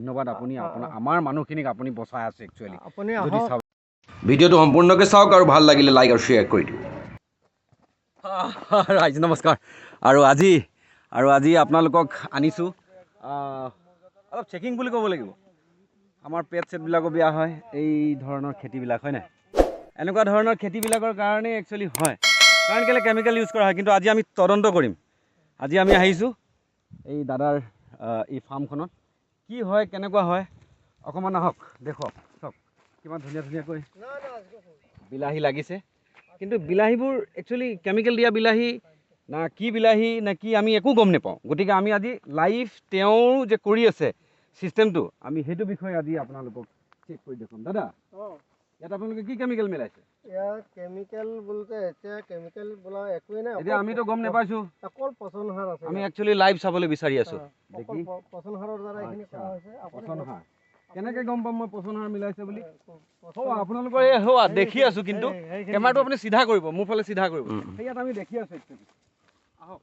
ধন্যবাদ আপুনি আমাৰ মানুহখিনিক আপুনি বচাই আছে একচুৱেলি আপুনি যদি চাব ভিডিঅ'টো সম্পূৰ্ণকৈ চাওক আৰু ভাল লাগিলে লাইক আৰু শ্বেয়াৰ কৰি দিব। ৰাইজ নমস্কাৰ। আৰু আজি আপোনালোকক আনিছোঁ অলপ চেকিং বুলি ক'ব লাগিব। আমাৰ পেট চেটবিলাকো বেয়া হয় এই ধৰণৰ খেতিবিলাক হয় নাই, এনেকুৱা ধৰণৰ খেতিবিলাকৰ কাৰণে একচুৱেলি হয়, কাৰণ কেলৈ কেমিকেল ইউজ কৰা হয়। কিন্তু আজি আমি তদন্ত কৰিম। আজি আমি আহিছোঁ এই দাদাৰ এই ফাৰ্মখনত কি হয় কেনেকুৱা হয় অকণমান আহক দেখুৱাওক। চাওক কিমান ধুনীয়াকৈ বিলাহী লাগিছে, কিন্তু বিলাহীবোৰ একচুৱেলি কেমিকেল দিয়া বিলাহী না কি বিলাহী না কি আমি একো গম নাপাওঁ। গতিকে আমি আজি লাইভ তেওঁ যে কৰি আছে চিষ্টেমটো আমি সেইটো বিষয়ে আজি আপোনালোকক চেক কৰি দেখুৱাম। দাদা ইয়াত আপোনালোকে কি কেমিকেল মিলাইছে? ইয়াত কেমিকেল বলতে এতিয়া কেমিকেল বোলা একোৱেই নাই, এতিয়া আমিতো গম নাপাইছোঁ, অকল পচন সাৰ আছে। আমি একচুৱেলি লাইভ চাবলৈ বিচাৰি আছোঁ। অকল পচন সাৰৰ দ্বাৰা এইখিনি কৰা হৈছে। পচন সাৰ কেনেকৈ গম পাম মই পচন সাৰ মিলাইছে বুলি? আপোনালোকৰ এই দেখি আছোঁ, কিন্তু কেমেৰাটো আপুনি চিধা কৰিব, মোৰ ফালে চিধা কৰিব। ইয়াত আমি দেখি আছোঁ একচুৱেলি। আহক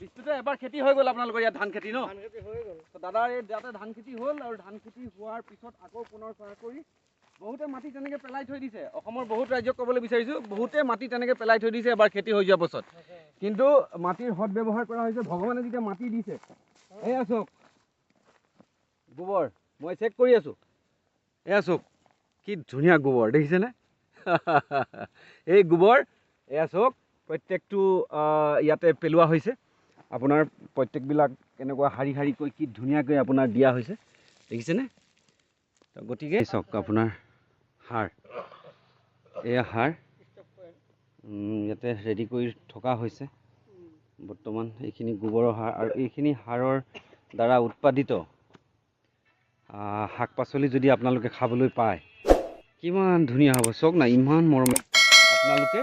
বিস্তুতে এবাৰ খেতি হৈ গ'ল আপোনালোকৰ ইয়াত ধান খেতি ন? দাদাৰ এই ইয়াতে ধান খেতি হ'ল, আৰু ধান খেতি হোৱাৰ পিছত আকৌ পুনৰ চাহ কৰি বহুতে মাটি তেনেকৈ পেলাই থৈ দিছে। অসমৰ বহুত ৰাজ্যক ক'বলৈ বিচাৰিছোঁ, বহুতে মাটি তেনেকৈ পেলাই থৈ দিছে এবাৰ খেতি হৈ যোৱাৰ পাছত। কিন্তু মাটিৰ সৎ ব্যৱহাৰ কৰা হৈছে। ভগৱানে যেতিয়া মাটি দিছে, এয়া চাওক গোবৰ, মই চেক কৰি আছোঁ। এয়া চাওক কি ধুনীয়া গোবৰ দেখিছেনে? এই গোবৰ এয়া চাওক প্ৰত্যেকটো ইয়াতে পেলোৱা হৈছে। আপোনাৰ প্ৰত্যেকবিলাক এনেকুৱা শাৰী শাৰীকৈ কি ধুনীয়াকৈ আপোনাৰ দিয়া হৈছে দেখিছেনে? গতিকে চাওক আপোনাৰ সাৰ, এয়া সাৰ ইয়াতে ৰেডি কৰি থকা হৈছে বৰ্তমান। এইখিনি গোবৰৰ সাৰ, আৰু এইখিনি সাৰৰ দ্বাৰা উৎপাদিত শাক পাচলি যদি আপোনালোকে খাবলৈ পায় কিমান ধুনীয়া হ'ব। চাওক না ইমান মৰম। আপোনালোকে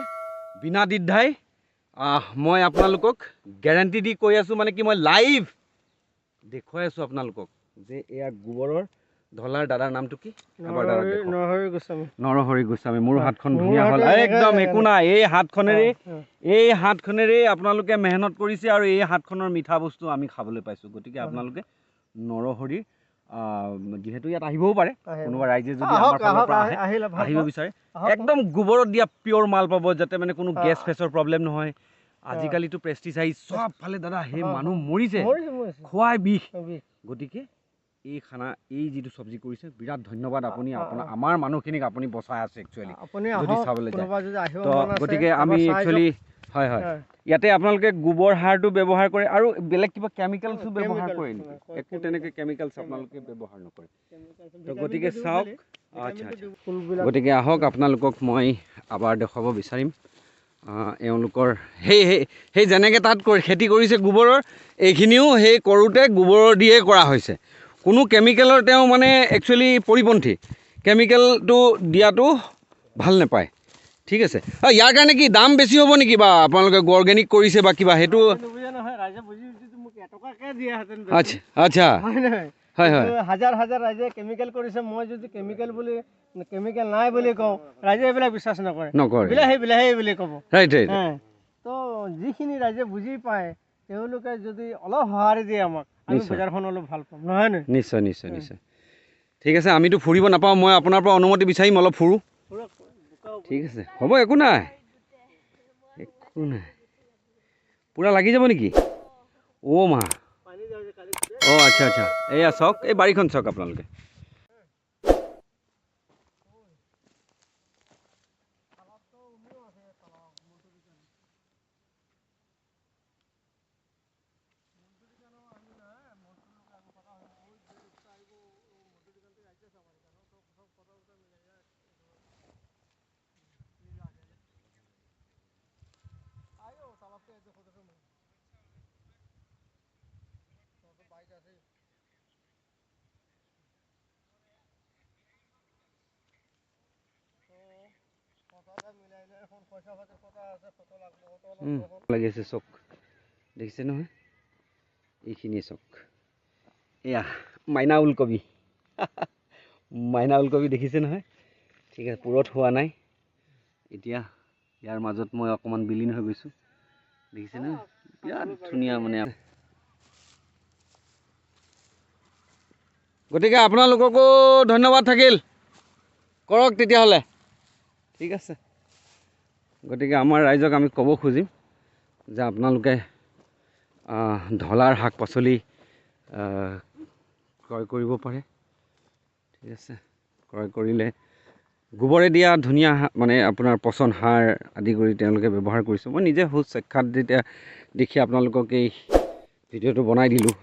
বিনা দ্বিধাই মই আপোনালোকক গেৰাণ্টি দি কৈ আছোঁ, মানে কি মই লাইভ দেখুৱাই আছোঁ আপোনালোকক যে এয়া গোবৰৰ ঢলাৰ দাদাৰ নামটো কি? নৰহৰি গোস্বামী। মোৰ হাতখন ধুনীয়া হ'ল একদম, একো নাই। এই হাতখনেৰেই আপোনালোকে মেহনত কৰিছে, আৰু এই হাতখনৰ মিঠা বস্তু আমি খাবলৈ পাইছোঁ। গতিকে আপোনালোকে নৰহৰি যিহেতু ইয়াত আহিবও পাৰে কোনোবা ৰাইজে যদি আমাৰ ফালৰ পৰা আহিব বিচাৰে, একদম গোবৰত দিয়া পিয়ৰ মাল পাব, যাতে মানে কোনো গেছ ফেছৰ প্ৰব্লেম নহয়। আজিকালিতো পেষ্টিচাইড চব ফালে দাদা সেই মানুহ মৰিছে, খোৱাই বিষ। গতিকে এই খানা, এই যিটো চব্জি কৰিছে, বিৰাট ধন্যবাদ। আপুনি আমাৰ মানুহখিনিক আপুনি বচাই আছে একচুৱেলি যদি চাবলৈ যায়। তো গতিকে আমি একচুৱেলি হয় ইয়াতে আপোনালোকে গোবৰ সাৰটো ব্যৱহাৰ কৰে, আৰু বেলেগ কিবা কেমিকেলছো ব্যৱহাৰ কৰে নেকি? একো তেনেকৈ কেমিকেলছ আপোনালোকে ব্যৱহাৰ নকৰে। তো গতিকে চাওক, আচ্ছা গতিকে আহক আপোনালোকক মই আবাৰ দেখুৱাব বিচাৰিম এওঁলোকৰ সেই যেনেকৈ তাত খেতি কৰিছে গোবৰৰ, এইখিনিও সেই কৰোঁতে গোবৰৰ দিয়ে কৰা হৈছে। কোনো কেমিকেলৰ তেওঁ মানে একচুৱেলি পৰিপন্থী, কেমিকেলটো দিয়াটো ভাল নাপায়। ঠিক আছে, ইয়াৰ কাৰণে কি দাম বেছি হ'ব নেকি বা আপোনালোকে অৰ্গেনিক কৰিছে বা কিবা সেইটো? আচ্ছা আচ্ছা হয় হাজাৰ হাজাৰ ৰাইজে কেমিকেল কৰিছে, মই যদি কেমিকেল নাই বুলি কওঁ, ৰাইজে এইবিলাক বিশ্বাস নকৰে, বিলাহী বুলি ক'ব। তো যিখিনি ৰাইজে বুজি পায়, তেওঁলোকে যদি অলপ সঁহাৰি দিয়ে আমাক, আমি বজাৰখন অলপ ভাল পাম, নহয় নে? নিশ্চয় নিশ্চয় নিশ্চয়। ঠিক আছে, আমিতো ফুৰিব নাপাওঁ, মই আপোনাৰ পৰা অনুমতি বিচাৰিম, অলপ ফুৰোঁ। ঠিক আছে, হ'ব, একো নাই পূৰা লাগি যাব নেকি? অ' মা, অঁ আচ্ছা আচ্ছা। এয়া চাওক, এই বাৰীখন চাওক আপোনালোকে। লাগি আছে চক দেখিছে নহয়, এইখিনিয়ে চক। এয়া মাইনা ওলকবি মাইনা ওলকবি দেখিছে নহয়। ঠিক আছে, পুৰত হোৱা নাই এতিয়া, ইয়াৰ মাজত মই অকণমান বিলীন হৈ গৈছোঁ, দেখিছে নহয়, বিৰাট ধুনীয়া মানে। গতিকে আপোনালোককো ধন্যবাদ থাকিল, কৰক তেতিয়াহ'লে। ঠিক আছে, গতিকে আমাৰ ৰাইজক আমি ক'ব খুজিম যে আপোনালোকে ঢলাৰ শাক পাচলি ক্ৰয় কৰিব পাৰে। ঠিক আছে, ক্ৰয় কৰিলে গোবৰে দিয়া ধুনীয়া মানে আপোনাৰ পচন সাৰ আদি কৰি তেওঁলোকে ব্যৱহাৰ কৰিছে। মই নিজে সুখ সাক্ষাৎ যেতিয়া দেখি আপোনালোকক এই ভিডিঅ'টো বনাই দিলোঁ।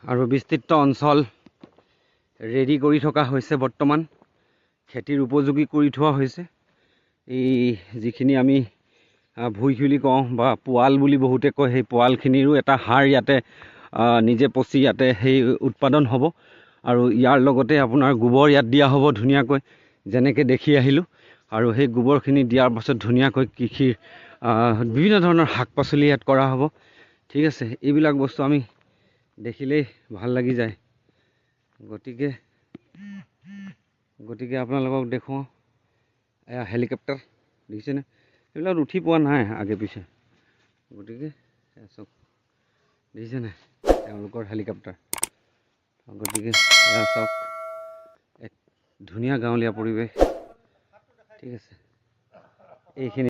আৰু বিস্তৃত অঞ্চল ৰেডি কৰি থকা হৈছে, বৰ্তমান খেতিৰ উপযোগী কৰি থোৱা হৈছে। এই যিখিনি আমি ভুই বুলি কওঁ বা পোৱাল বুলি বহুতে কয়, সেই পোৱালখিনিৰো এটা সাৰ ইয়াতে নিজে পচি ইয়াতে সেই উৎপাদন হ'ব। আৰু ইয়াৰ লগতে আপোনাৰ গোবৰ ইয়াত দিয়া হ'ব ধুনীয়াকৈ, যেনেকৈ দেখি আহিলোঁ। আৰু সেই গোবৰখিনি দিয়াৰ পাছত ধুনীয়াকৈ কৃষিৰ বিভিন্ন ধৰণৰ শাক পাচলি ইয়াত কৰা হ'ব। ঠিক আছে, এইবিলাক বস্তু আমি দেখিলেই ভাল লাগি যায়। গতিকে আপোনালোকক দেখুৱাওঁ, এয়া হেলিকপ্টাৰ দেখিছেনে? এইবিলাক উঠি পোৱা নাই আগে পিছে। গতিকে চাওক, দেখিছেনে তেওঁলোকৰ হেলিকপ্টাৰ। গতিকে এয়া চাওক, এক ধুনীয়া গাঁৱলীয়া পৰিৱেশ। ঠিক আছে, এইখিনি